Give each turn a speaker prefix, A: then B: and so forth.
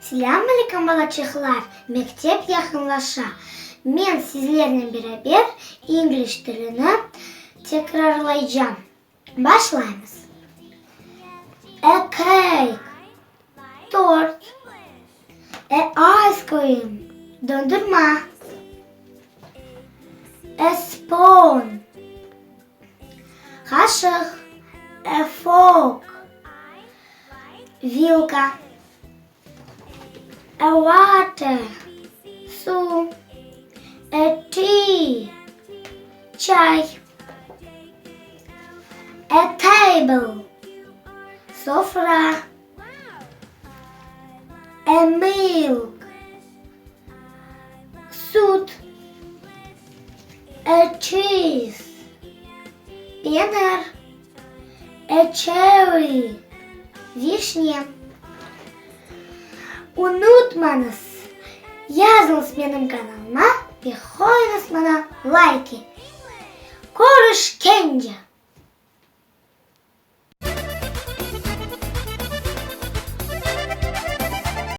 A: Selamünaleyküm balaçıklar. Mektep yakınlaşa. Ben sizlerle beraber İngiliz dilini tekrarlayacağım. Başlayınız. A cake. Tort. A ice cream. Dondurma. A spoon. Kaşık. A fork. Вилка. A water. Su. A tea. Чай. A table. Sofra. A milk. Süt. A cheese. Peynir. A cherry. Вишня. Unutmanız. Yazınız benim kanalıma ve koyunuz bana like. Görüşkence.